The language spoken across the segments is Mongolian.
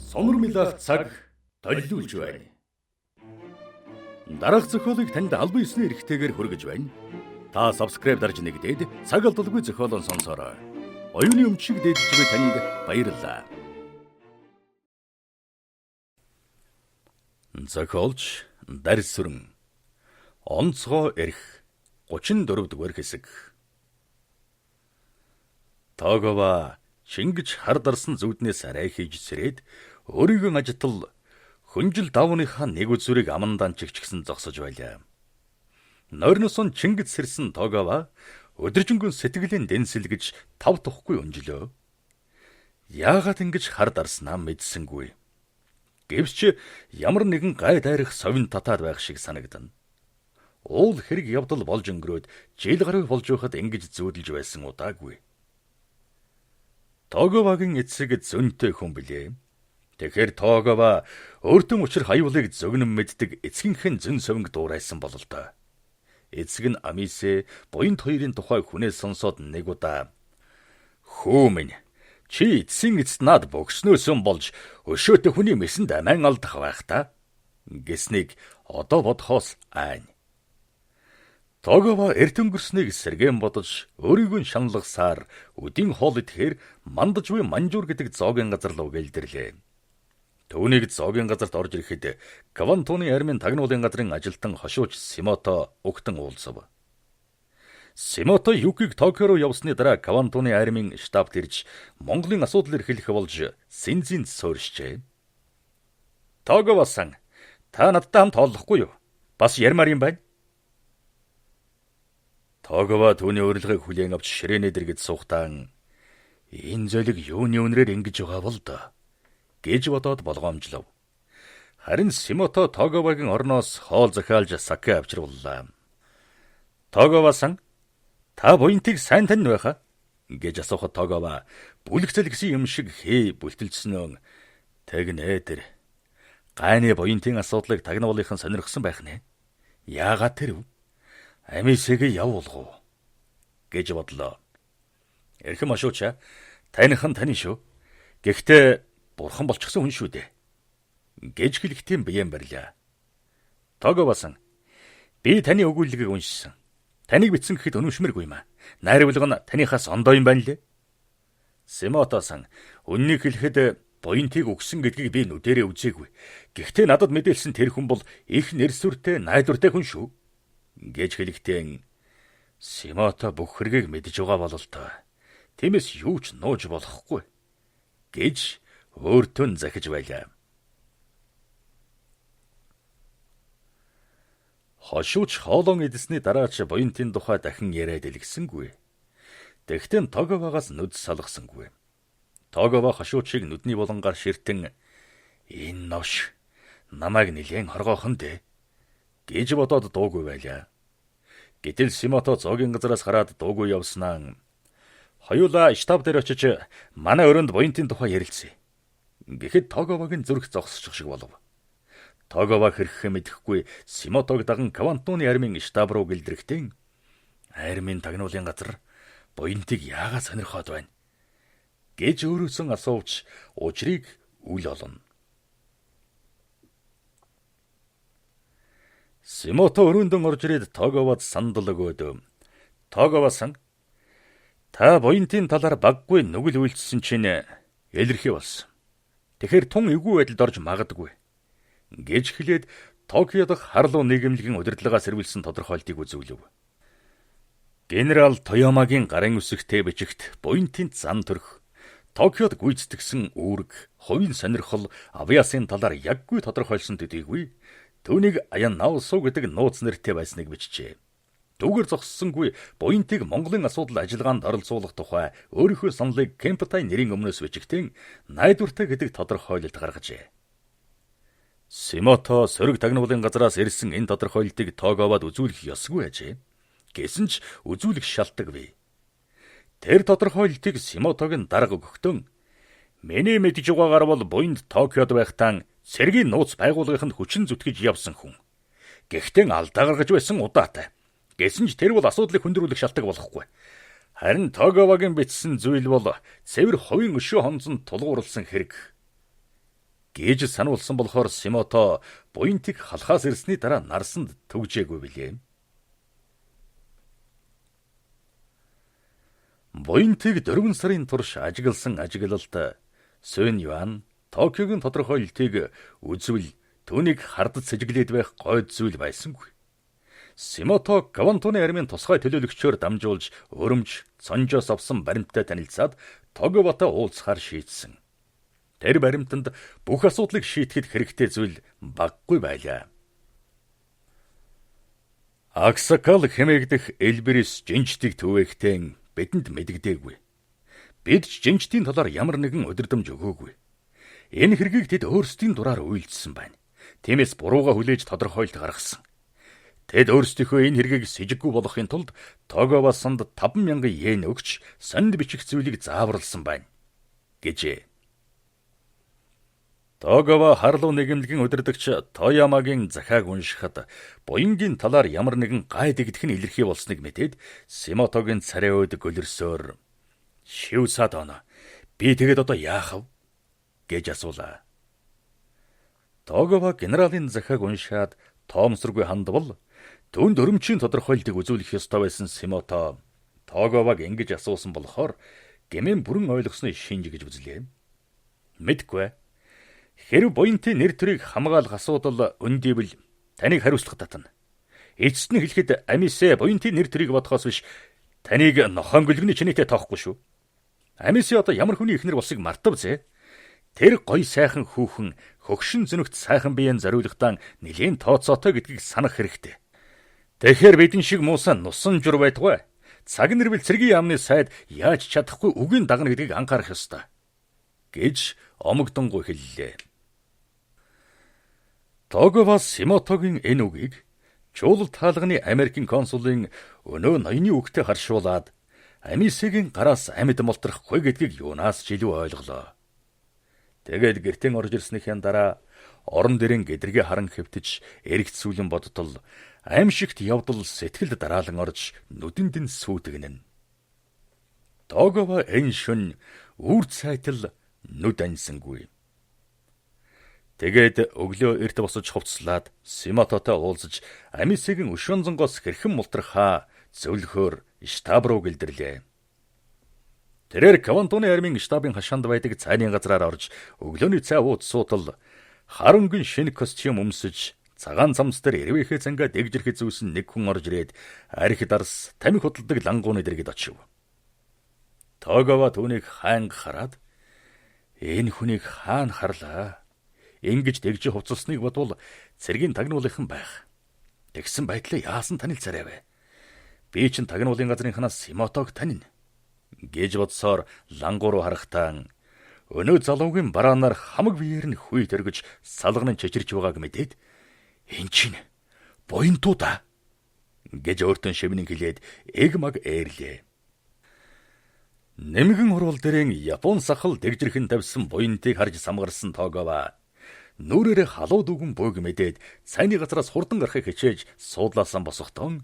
Сонор милах цаг толиулж байна. Дараах зохиолыг танд албан ёсны эрхтэйгээр хүргэж байна. Та subscribe дарж нэгдээд цаг алдалгүй зохиолон сонсороо. Оюуны өмчийг дээдж буй танд баярлалаа. Зохиолч Дарсүрэн онцгой эрх 34 дугаар хэсэг. Тогова шингэж хар дарсан зүуднээс арай хийж сэрээд өөрийгөө ажитал хүнжил давныхаа нэг үзүрийг амандан чигчгсэн зогсож байлаа. Нойрносон чингэж сэрсэн Тогова өдөржингөн сэтгэлийн дэнсэлгэж тав тухгүй өнжлөө. Яагаад ингэж хар дарснаа мэдсэнгүй. Гэвч ямар нэгэн гай дайрах совин татаад байх шиг санагдана. Уул хэрэг явдал болж өнгөрөөд жил гаруй болж байхад ингэж зүүдэлж байсан удаагүй. Тоговагийн эцэг зөнтэй хүн билээ. Тэгэхээр Тогова өөртөө учир хаюулыг зөгнөн мэддэг эцгийнхэн зөн совинг дуурайсан бол л доо. Эцэг нь Амисе буянт хоёрын тухай хүнээс сонсоод нэг удаа "Хүү минь, чи эцсийн эцэст над бөгснөөсөн болж өшөөтэй хүний мэсэнд амин алдах байх та" гэснийг одоо бодхоос айн. Тогова эрт өнгөрснийг сэргэн бодож өөрийгөө шаналгасаар өдийн хоол идэхээр мандаж буй манжуур гэдэг зоогийн газар руу гэлдэрлээ. Түүнийг зоогийн газарт орж ирэхэд Квантуны армийн тагнуулын газрын ажилтан хошууч Симото угтан уулзав. Симото Юкиг Токио руу явсны дараа Квантуны армийн штабт ирж Монголын асуудал эрхлэх болж Синзинд суурьшжээ. "Тогова-сан, та надтай хамт олохгүй юу? Бас ярмаар юм байна." Тогова түүний урилгыг хүлээн авч ширээнэ дэргэд суухдаа "Энэ золиг юуны үнрээр ингэж байгаа бол доо" гэж бодоод болгоомжлов. Харин Симото Тоговагийн орноос хоол захиалж сакэ авчрууллаа. "Тогова-сан, та буянтыг сайн тань байхаа?" гэж асуухад Тогова бүлэг зэлгсэн юм шиг хээ бүлтэлцснөө "Тэгнэ тэр. Гайны буянтын асуудлыг тагнуулынхан сонирхсан байх нэ. Яагаад тэр? Амисэгээ явуулгуу" гэж бодлоо. "Эрхэм ашууча, танихан тань шүү. Гэхдээ бурхан болчихсон хүн шүү дээ" гэж хэлэхтийн биеэн барьлаа. "Тогова-сан, би таны өгүүлэлгийг уншсан. Таныг битсэн гэхэд өнөмшмөргүй юм аа. Найруулга нь таныхаас ондоо юм байна лээ." "Симото-сан, үннийг хэлэхэд буянтыг өгсөн гэдгийг би нүдэрээ үзээгүй. Гэхдээ надад мэдээлсэн тэр хүн бол их нэрсүртэй, найдвартай хүн шүү" гэж хэлэхдээ "Симото бүх хэргийг мэдж байгаа бол л тоо. Тиймээс юу ч нууж болохгүй" гэж өөртөө захиж байлаа. Хошууч хоолон идэсний дараач буянтын тухай дахин яриад илгэсэнгүй. Тэгтэн Тоговагаас нүд салгасангүй. Тогова хошуучийг нүдний булангаар ширтэн "Энэ новш намайг нилээн хоргоохон дээ" гэж бодоод дуугүй байлаа. Гэтэл Симото зоогийн газараас хараад дуугүй явснаа "Хоёулаа штаб дээр очиж манай өрөөнд буянтын тухай ярилцъя" гэхэд Тоговагийн зүрх зогсчих шиг болов. Тогова хэрхэн мэдэхгүй Симотог даган Квантуны армийн штаб руу гэлдэрэхдээ "Армийн тагнуулын газар буянтыг яагаад сонирхоод байна?" гэж өөрөөсөн асууж учрыг үл олно. Симото өрөөндөн орж ирээд Тоговад сандал өгөөд "Тогова-сан, та буянтын талаар баггүй нүгэл үйлчсэн чинь илэрхий болсон. Тэгэхээр тун эвгүй байдалд орж магадгүй" гэж хэлээд Токио дахь харлуу нийгэмлэгийн удирдлагаас сэрвэлсэн тодорхойлтыг үзүүлв. Генерал Тоямагийн гарын үсэгтэй бичигт буянтын зан төрх, Токиод гүйцэтгсэн үүрэг, хувийн сонирхол, авиасын талаар яггүй тодорхойлсон төдийгүй түүнийг Аянаусу гэдэг нууц нэртэй байсныг бичжээ. Түүгээр зогссонгүй буянтыг Монголын асуудал ажиллагаанд оролцуулах тухай өөрийнхөө саналыг Кемптай нэрийн өмнөөс бичигтэн найдвартай гэдэг тодорхойлолт гаргажээ. Симото сөрөг тагнуулын газараас ирсэн энэ тодорхойлолтыг Тоговад үзүүлэх ёсгүй ажээ. Гэсэн ч үзүүлэх шалтгаан бий. Тэр тодорхойлолтыг Симотог нь дарга өгөхтөн "Миний мэдж байгаагаар бол буянд Токиод байхдаа цэргийн нууц байгууллагын хүчин зүтгэж явсан хүн. Гэхдээ алдаа гаргаж байсан удаатай. Гэсэн ч тэр бол асуудлыг хөндрүүлэх шалтгаан болохгүй. Харин Тоговагийн бичсэн зүйл бол цэвэр хувийн өшөө хонзонд тулгуурласан хэрэг" Гэж сануулсан болохоор Симото буянтыг халахаас ирсний дараа нарсанд төгжээгүй билээ. Буянтыг 4 сарын турш ажигласан ажиглалт Сун Юан Токиогийн тодорхойлолтыг үзвэл түүнийг хардаж сэжиглээд байх гойд зүйл байсангүй. Симото Квантуны армийн тусгай төлөөлөгчөөр дамжуулж өрөмж Сонжоос авсан баримттай танилцаад Тогаватай уулзахаар шийдсэн. Тэр баримтанд бүх асуудлыг шийдэхэд хэрэгтэй зүйл баггүй байлаа. Аксакал хэмээгдэх Элберис жинжтийг түвэхтэн бидэнд мэдэгдээгүй. Бид ч жинжтийн талаар ямар нэгэн удирдамж өгөөгүй. Энэ хэргийг тэд өөрсдийн дураар үйлдэлсэн байна. Тиймээс бурууга хүлээж тодорхойлт гаргасан. Тэд өөрсдийнхөө энэ хэргийг сэжиггүй болохын тулд Тогавасанд 5,000 йен өгч сонд бичих зүйлийг зааварласан байна. Гэжээ. Тогава харлуу нэгэмлэгийн удирдагч Тоямагийн захааг уншихад буянгийн талаар ямар нэгэн гай дэгдэх нь илэрхий болсныг мэдээд Симотогийн царай өөд гөлөрсөөр "Шивсадоно, би тэгээд одоо яах вэ?" гэж асуулаа. Тогава генералын захааг уншаад тоомсоргүй хандвал түүнд өрөмчийн тодорхойлтыг үзүүлэх ёстой байсан Симото Тогаваг ингэж асуусан болохоор гэмээн бүрэн ойлгосныг шинж гэж үзлээ. Мэдгүй. Хэрв буянтын нэр төрийг хамгаалах асуудал өндийвэл таныг хариуцлах татна. Эцэст нь хэлэхэд Амисе буянтын нэр төрийг бодохоос биш таныг нохоон гөлгөний чинээтэй тоохгүй шүү. Амисе одоо ямар хүний ихнэр болсыг мартав зэ. Тэр гоё сайхан хүүхэн хөгшин зөнөгт сайхан биеийн зориулгатаа нэлээд тооцоотой гэдгийг санах хэрэгтэй. Тэгэхээр бидэн шиг муусан нусан жур байтугай. Цаг нэрвэл цэргийн яамны сайд яаж чадахгүй үгийн дагна гэдгийг анхаарах ёстой. Гэж омогдонгуй хэллээ. Тогавас Симотогийн энэ үгийг Чуулал таалганы Америкийн консулын өнөө ноёны үгтэй харшуулаад Амисегийн гараас амьд молтрахгүй гэдгийг юунаас ч илүү ойлголоо. Тэгээд гэртэн орж ирснийхэн дараа орон дэрэн гэдргээ харан хэвтэж эргэцүүлэн бодтол аимшигт явдал сэтгэлд дараалан орж нүдэнд нь сүйтгэнэн. Тогава энэ шөнө үр цайтал нүд аньсангүй. Тэгээд өглөө эрт босож хувцлаад Симототой уулзаж Амисегийн өшөөнзөнгоос хэрхэн мултрахаа зөвлөхөөр штаб руу гэлдэрлээ. Тэрээр Квантуны армийн штабын хашаанд байдаг цайны газраар орж өглөөний цай ууц суутал харангийн шинэ костюм өмсөж цагаан цамц дээр эрвэхээ цангаа дэгжирхэ зүүсэн нэг хүн орж ирээд арх дарс тамхи худалдаг лангууны дэргэд очив. Тогава түүнийг хаанг хараад энэ хүнийг хаана харлаа? Ингэж дэгж хувцалсныг бодвол цэргийн тагнуулынхан байх. Тэгсэн байдлаа яасан танилцаарай вэ? Би чинь тагнуулын газрынханаас Симотог танина. Гэж бодсоор лангуу руу харахтаа өнөө залуугийн бараанаар хамаг биеэр нь хүй төргөж салган нь чичирч байгааг мэдээд "Эн чинь буянтуу да" гэж өөртөө шивнэн хэлээд эг маг ээрлээ. Нэмгэн урвал дээрэн Япон сахал дэгжирхэн тавьсан буянтыг харж самгарсан Тогава нүрээрээ халуу дүгэн бөөг мэдээд цайны газраас хурдан гарахыг хичээж суудлаасан босохдоо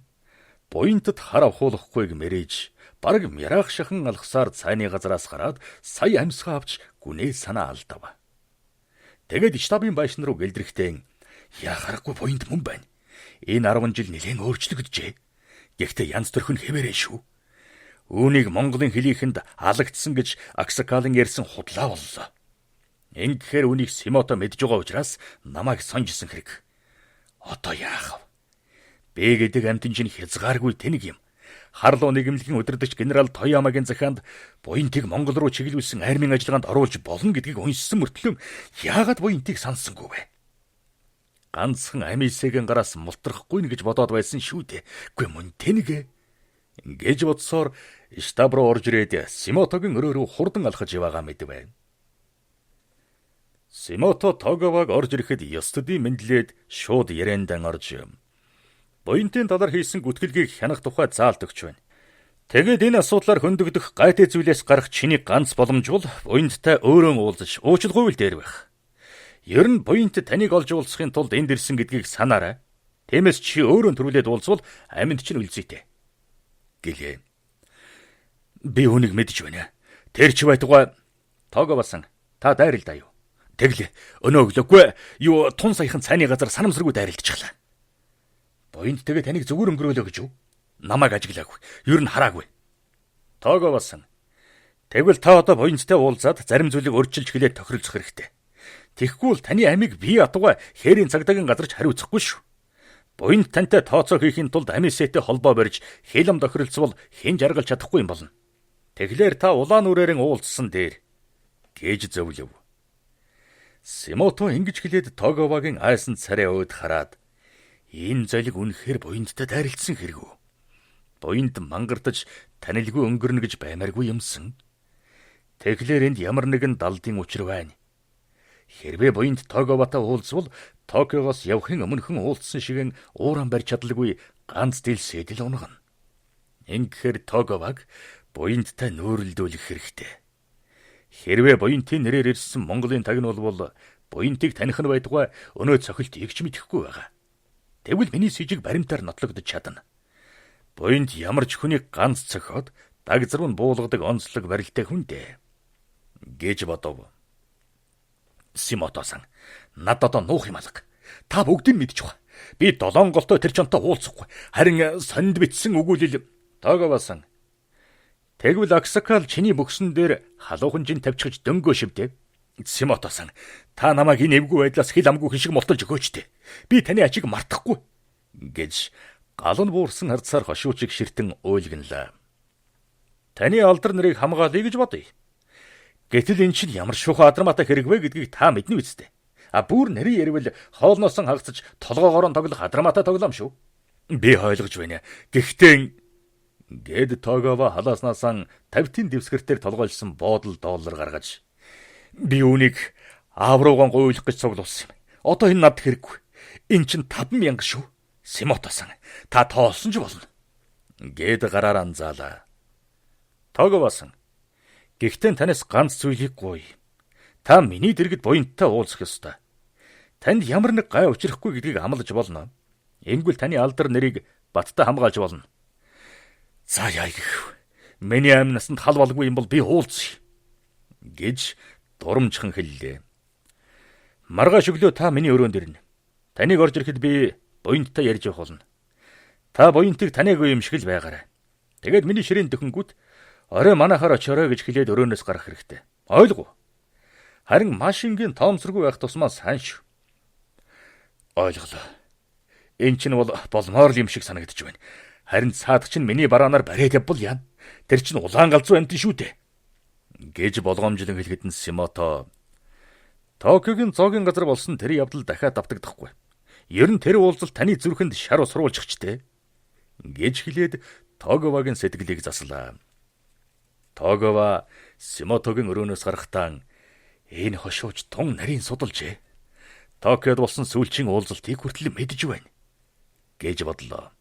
буянтад хар авахуулахгүйг мэрэж бараг мяраах шахан алхсаар цайны газраас гараад сая амьсгаа авч гүнээ санаа алдав. Тэгээд штабын байшин руу гэлдэрэхдээ "Яа харахгүй буянт мөн байна. Энэ 10 жил нэлээд өөрчлөгдөжээ. Гэхдээ янз төрх нь хэвээрээ шүү. Үүнийг Монголын хэлийнхэнд алагдсан гэж Аксакалын ярьсан худлаа боллоо. Ингэхээр үнийг Симото мэдж байгаа учраас намайг сонжсон хэрэг. Одоо яах вэ? Би гэдэг амтэн чинь хязгааргүй тэнэг юм. Харлуу нэгэмлэгийн удирдагч генерал Тоямагийн захаанд буянтыг Монгол руу чиглүүлсэн армийн ажиллагаанд оруулж болно гэдгийг уншсан мөртлөө яагаад буянтыг сансангүй вэ? Ганцхан Амисегийн гараас мултрахгүй нь гэж бодоод байсан шүү дээ. Гүй мөн тэнэг гэж бодсоор штаб руу орж ирээд Симотогийн өрөө рүү хурдан алхаж яваагаа мэдвэ. Симото Тогаваг орж ирэхэд ёс төдий мэдлээд шууд ярендан орж буянтын талаар хийсэн гүтгэлгийг хянах тухай заалт өгч байна. Тэгээд энэ асуудлаар хөндөгдөх гайтай зүйлээс гарах чиний ганц боломж бол буянттай өөрөө уулзаж уучлахгүй л дээр байх. Ер нь буянт таныг олж уулзахын тулд энд ирсэн гэдгийг санаарай. Тиймээс чи өөрөө төрүүлээд уулзвал амьд чинь үлзийтэй. Гэлээ. Би үнийг мэдэж байна. Тэр ч байтугай Тогавасан та дайрал даа юу? Тэглээ. Өнөө өглөөгүй юу тун саяхан цайны газар санамсаргүй дайралтчихлаа. Буйнд тэгээ таныг зүгээр өнгөрөөлөө гэж юу? Намайг ажиглаагүй. Ер нь хараагүй. Тоогоо басан. Тэгвэл та одоо буйндтай уулзаад зарим зүйлийг өөрчилж хэлээд тохиролцох хэрэгтэй. Тэгэхгүй бол таны амийг бие атугай хээрийн цагдаагийн газарч хариуцахгүй шүү. Буйнд тантай тооцоо хийхин тулд амисэтэй холбоо барьж хилэм тохиролцвол хэн жаргалж чадахгүй юм болно. Тэгэхээр та улаан үрээрэн уулзсан дээр гэж зөвлөв. Симото ингэж хэлээд Тоговагийн айсан царай өөд хараад энэ золиг үнэхээр буйндтай дайралтсан хэрэгүү. Буйнд мангартаж танилгүй өнгөрнө гэж баймааргүй юмсан. Тэгэхээр энд ямар нэгэн далдын учир байна. Хэрвээ буйнд Тоговатай уулзвал Токиогоос явахын өмнөхөн уулзсан шигэн ууран барьж чадлагүй ганц дэлсэд л унгана. Ингэхээр Тоговаг буйндтай нүүрэлдүүлэх хэрэгтэй. Хэрвээ буйнтын нэрээр ирсэн Монголын тагнуул бол буйнтыг таних нь байдгаа өнөө цохилт игч мэдэхгүй байгаа. Тэгвэл миний сэжиг баримтаар нотлогдож чадна. Буйнд ямар ч хүнийг ганц цохиод дагзар нь буулгадаг онцлог барилтай хүн дээ. Гэж бодов. Симото-сан, надад одоо нуух юм алга. Та бүгдийг мэдчих ба. Би 7 голтой тэр чонтой уулзахгүй. Харин сонд битсэн өгүүлэл Тоговасан. Тэгвэл Аксакал чиний бөксөн дээр халуухан жин тавьчихж дөнгөө шивдэ. Симото-сан, та намайг энэ эвгүй байдлаас хил амгүй хишиг мулталж өгөөч дээ. Би таны ачийг мартахгүй. Гэж галан буурсан хардсаар хошуучиг ширтэн уйлгэнлээ. Таны алдар нарыг хамгаалъя гэж бодъё. Гэтэл эн чинь ямар шухан адармаатай хэрэг вэ гэдгийг та мэднэ үсттэй. Бүр нарийн ярил хоолноос хагацж толгоогоор нь тоглох адармаатай тоглоом шүү. Би ойлгож байна. Гэхдээ гэд Тогова халааснаас 50-ийн дэвсгэртээр толгойлсон боодол доллар гаргаж би үүнийг аавруугаан гуйлах гэж цуглуулсан юм. Одоо энэ над хэрэггүй. Эн чинь 5,000 шүү. Симото-сан, та тоолсон ч болно. Гэд гараар анзаалаа. Тоговасан. Гэхдээ танаас ганц зүйлийг гуй. Та миний дэргэд буянттай уулзах ёстой. Танд ямар нэг гай учрахгүй гэдгийг амлаж болно. Энгүүл таны алдар нэрийг баттай хамгаалж болно. За яа гэх. Миний амь насанд хал болгүй юм бол би уулзъя. Гэж дурамжхан хэллээ. Маргааш өглөө та миний өрөөнд ирнэ. Таныг орж ирэхэд би буянттай ярьж явах болно. Та буянтыг таниагүй юм шиг л байгаарай. Тэгээд миний ширээн дөхөнгүүт орой манайхаар очоорой гэж хэлээд өрөөнөөс гарах хэрэгтэй. Ойлгов? Харин машингийн тоомсоргүй байх тусмаа сайн шүү. Ойлголоо. Энд чинь бол болмоор л юм шиг санагдаж байна. Харин цаадах чинь миний бараанаар бариад явбал яана. Тэр чинь улаан галзуу амтэн шүү дээ. Гэж болгоомжлон хэлэхэд нь Симото Токиогийн зоогийн газар болсон тэр явдал дахиад давтагдахгүй. Ер нь тэр уулзалт таны зүрхэнд шар усруулчих ч дээ. Гэж хэлээд Тоговагийн сэтгэлийг заслаа. Тогова Симотогийн өрөөнөөс гарахтаа энэ хошууч тун нарийн судалжээ. Токиод болсон сүүлчийн уулзалтыг хүртэл мэдж байна. Гэж бодлоо.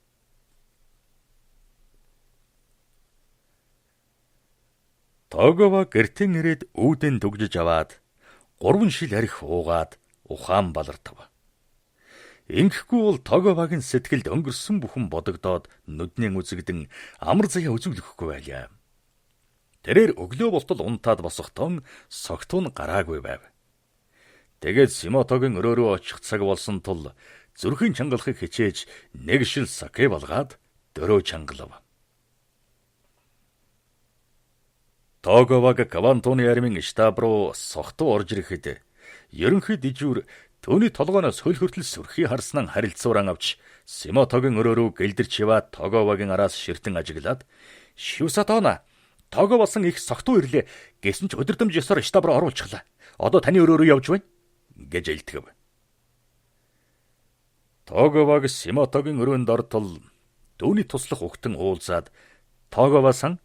Тогова гэртэн ирээд үүдэн дүгжиж аваад 3 шил арх уугаад ухаан балартав. Ингэхгүй бол Тоговагийн сэтгэлд өнгөрсөн бүхэн бодогдоод нүднээ үзэгдэн амар заяа үзүүлэхгүй байлаа. Тэрээр өглөө болтол унтаад босохдоо согтун гараагүй байв. Тэгээд Симотогийн өрөө рүү очих цаг болсон тул зүрхийн чангалахыг хичээж нэг шил саке болгоод дөрөө чангалав. Тоговаг Кавантоны армийн штаб руу согтуу орж ирэхэд ерөнхий дижүүр түүний толгооноос хөл хүртэл сүрхий харснан харилцууран авч Симотогийн өрөө рүү гэлдэрч яваад Тоговагийн араас ширтэн ажиглаад "Шивсатона, Тоговасан их согтуу ирлээ. Гэсэн ч өдөрдөмж ёсоор штаб руу оруулчихлаа. Одоо таны өрөө рүү явж байна." гэж илтгэв. Тоговаг Симотогийн өрөөнд ортол дүүний туслах угтан уулзаад "Тоговасан,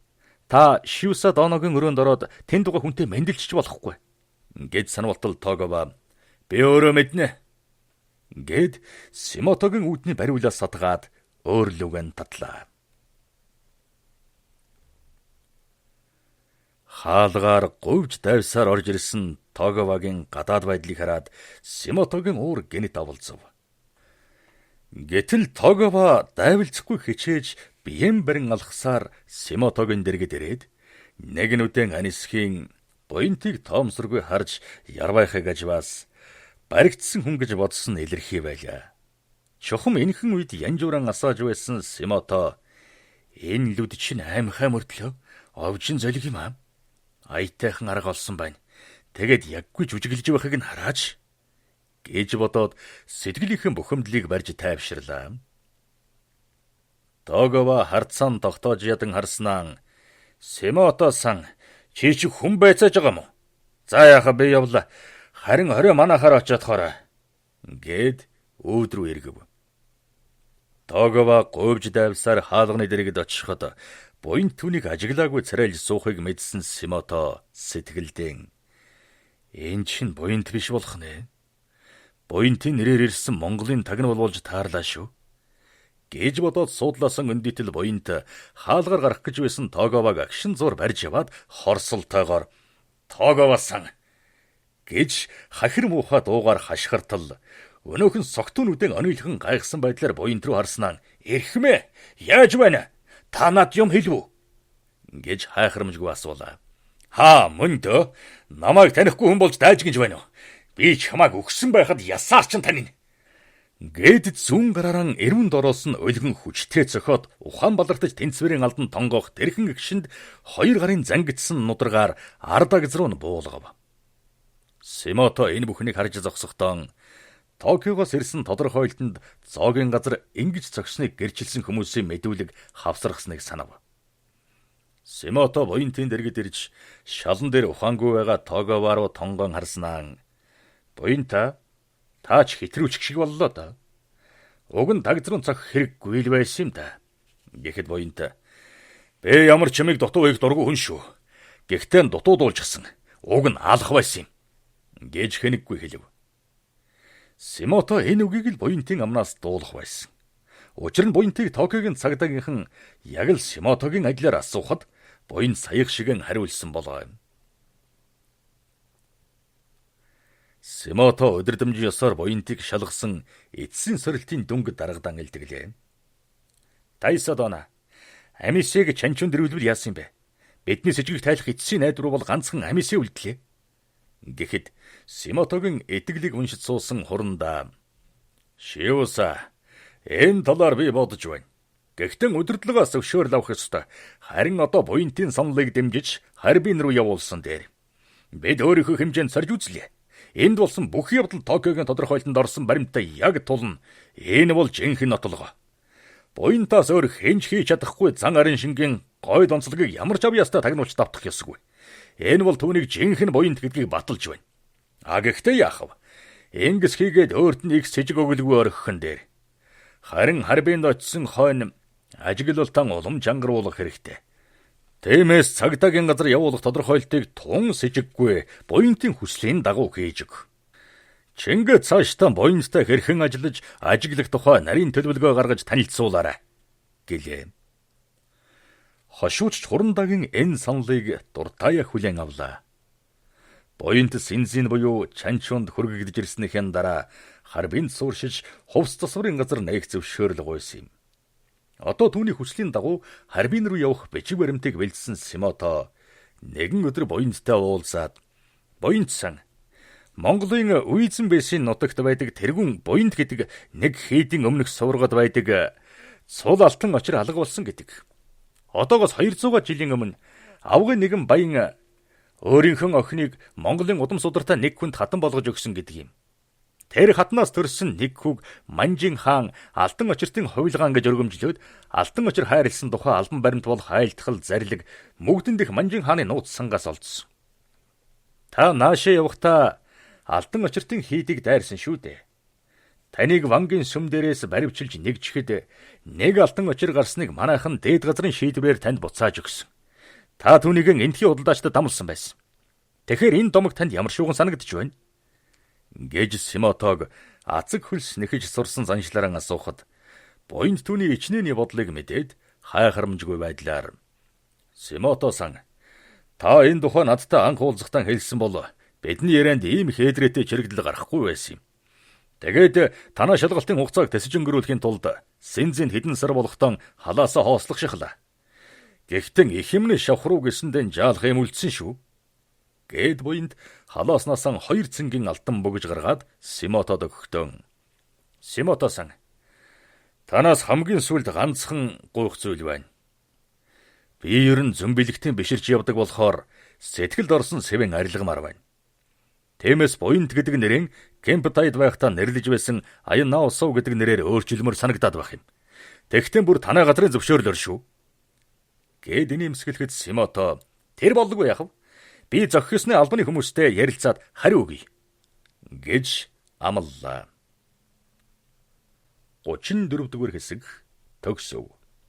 та Шивсатоногийн өрөөнд ороод тэнд байгаа хүнтэй мэндэлчих болохгүй." гэж сануултал Тогова "Би өөрөө мэднэ." гэд Симотогийн үүдний бариулаас сатгаад өөр лүгэн татлаа. Хаалгаар говьж давсаар орж ирсэн Тоговагийн гадаад байдлыг хараад Симотогийн уур гэнэт авалзав. Гэтэл Тогова дайвалцахгүй хичээж биеэн барин алхсаар Симотогийн дэргэд ирээд нэг нүдэн анисхийн буянтыг тоомсоргүй харж ярвайхыг ажваас баригдсан хүн гэж бодсон нь илэрхий байлаа. Чухам энхэн үед янжууран асааж байсан Симото энэ лүд чинь аймхай мөртлөө овжин золиг юм аа. Аятайхан арга олсон байна. Тэгэд яггүй жүжиглэж байхыг нь хараач гэж бодоод сэтгэлийнхэн бухимдлыг барьж тайвширлаа. Тогова харцсан тогтоож ядан харснаа Симото-сан чи ч хүн байцааж байгаа юм уу? За яха би явла. Харин орой манахаар очиод хоорой гэд өөд рүү эргэв. Тогова говьж дайвсаар хаалганы дэргэд очиход буянт түүнийг ажиглаагүй царайлж суухыг мэдсэн Симото сэтгэлдэн энэ чинь буянт биш болох нэ. Буянтын нэрээр ирсэн Монголын тагнав болж таарлаа шүү гэж бодоод суудлаасан өндийтэл буянт хаалгаар гарах гэж байсан Тоговаг агшин зур барьж яваад хорсолтойгоор Тоговасан гэж хахир муухай дуугаар хашгиртал өнөөхөн согтун үдэн онийлхон гайхсан байдлаар буянт руу харснаа "Эрхмээ, яаж байна? Та над юм хэлв үү?" гэж хайхрамжгүй асуулаа. "Хаа мөн дөө, намайг танихгүй хүн болж дайж гинж байна уу? Би ч хамааг өгсөн байхад ясаар ч танин." Гэд зүүн гараараа эрүүн дороос нь өлгөн хүчтэй цохоод ухаан балартаж тэнцвэрийн алдан тонгоох тэрхэн гэгшинд хоёр гарын зангидсан нударгаар ардагз руу нь буулгав. Симото энэ бүхнийг харж зогсохдоо Токиогоос ирсэн тодорхойлтонд зоогийн газар ингэж зогсныг гэрчилсэн хүмүүсийн мэдүүлэг хавсархсныг санав. Симото буянтын дэргэд ирж шалан дээр ухаангүй байгаа Тоговаа руу тонгоон харснаа "Буянта, та ч хэтрүүлчих шиг боллоо да. Уг нь тагзрын цог хэрэггүй л байсан юм да." Гэхэд буянта "Би ямар ч юмыг дутуу хийх дургүй хүн шүү. Гэхдээ дутуу дуулжсан. Уг нь алах байсан юм" гэж хэнэггүй хэлв. Симото энэ үгийг л буянтын амнаас дуулах байсан. Учир нь буянтыг Токиогийн цагдаагийнхан яг л Симотогийн ажлаар асуухад буянт саяг шигэн хариулсан болоо юм. Симото өдөрдөмжийн ёсоор буянтыг шалгасан эцсийн сорилтын дүнг даргадан илдэглээ. "Тайсадона, Амисыг чанчуун дэрвэлбэл яасан бэ? Бидний сэжгийг тайлах эцсийн найдвар бол ганцхан Амиси үлдлээ." Гэхэд Симотогийн итгэлийг уншиж суусан хурандаа "Шиуса, энэ талаар би бодож байна. Гэхдээ удирдлагаас зөвшөөрөл авах ёстой. Харин одоо буянтын саналыг дэмжиж Харбин руу явуулсан дээр бид өөрийнхөө хэмжээнд сорж үзлээ. Энд болсон бүх явдал Токиогийн тодорхойлолтод орсон баримттай яг тулна. Энэ бол жинхэнэ нотлого. Буянтаас өөр хэнж хийж чадахгүй зан арын шингийн гойд онцлогийг ямар ч авьяастай тагнуулж давтах ёсгүй. Энэ бол түүнийг жинхэнэ буянт гэдгийг баталж байна. Гэхдээ яах вэ? Ингэс хийгээд өөрт нь их сэжиг өгөлгүй орхихон дээр. Харин Харбинд очисон хойно ажиглалтан улам чангаруулах хэрэгтэй. Тиймээс цагдаагийн газар явуулах тодорхойлтыг тун сэжиггүй буянтын хүслийн дагуу хийж өг. Чингээ цаашдаа буянттай хэрхэн ажиллаж ажиглах тухай нарийн төлөвлөгөө гаргаж танилцуулаарай" гэлээ. Хошуучч хурандагийн энэ саналыг дуртая хүлээн авлаа. Буянт Синзин буюу Чанчунд хүргэгдэж ирснийхэн дараа Харбинд сууршиж хувьс засварын газар нээх зөвшөөрөл гуйсан юм. Одоо түүний хүслийн дагуу Харбин руу явах бичиг баримтыг бэлдсэн Симото нэгэн өдөр буянттай уулзаад "Буянтсан, Монголын Уйзен бэсийн нутагт байдаг тэргүүн буянт гэдэг нэг хийдийн өмнөх суврагад байдаг цул алтан очир алга болсон гэдэг. Одоогоос 200 жилийн өмнө авгын нэгэн баян өөрийнхөө охиныг Монголын удам судартай нэг хүнд хатан болгож өгсөн гэдэг юм. Тэр хатнаас төрсөн нэг хүүг Манжин хаан алтан очиртын хувилгаан гэж өргөмжлөөд алтан очир хайрлсан тухай албан баримт бол хайлтгал зарлиг мөгдөн дэх Манжин хааны нууц сангаас олдсон. Та наашаа явахдаа алтан очиртын хийдийг дайрсан шүү дээ. Таныг вангийн сүм дээрээс баривчилж нэгжихэд нэг алтан очир гарсныг манайхан дээд газрын шийдвэрээр танд буцааж өгсөн. Та түүнийг энтхий худалдаачдад дамлсан байсан. Тэгэхээр энэ домог танд ямар шууган санагдаж байна?" гэж Симотог азаг хөлс нэхэж сурсан заншлаараа асуухад буянт түүний ичнээний бодлыг мэдээд хайхрамжгүй байдлаар "Симото-сан, та энэ тухай надтай анх уулзахтаа хэлсэн бол бидний ярианд ийм хээдрээтэй чирэгдэл гарахгүй байсан юм. Тэгээд танаа шалгалтын хугацааг тэсэж өнгөрүүлэхийн тулд Синзин хэдэн сар болохтон халаасаа хоослох шахлаа. Гэхдээ их юмны шавхруу гэсэндээ жаалах юм үлдсэн шүү" Гэд буйнд халааснаас хоёр цэнгийн алтан богж гаргаад Симотод өгөхтөн. Симото-сан, танаас хамгийн сүүлд ганцхан гуйх зүйл байна. Би ер нь зөмбөлөгтийн биширч явдаг болохоор сэтгэлд орсон сэвэн арилгамаар байна. Тиймээс буйнд гэдэг нэрийн Кемптайд байхдаа нэрлэж байсан Аян Наосов гэдэг нэрээр өөрчилмөр санагдаад байх юм. Тэгтэн бүр танай газрын зөвшөөрлөөр шүү. Гэд инээмсэглэхэд Симото тэр болдоггүй яхав. Би зохисны албаны хүмүүстэй ярилцаад хариу өгье гэж амллаа. 34 дугаар хэсэг төгсөв.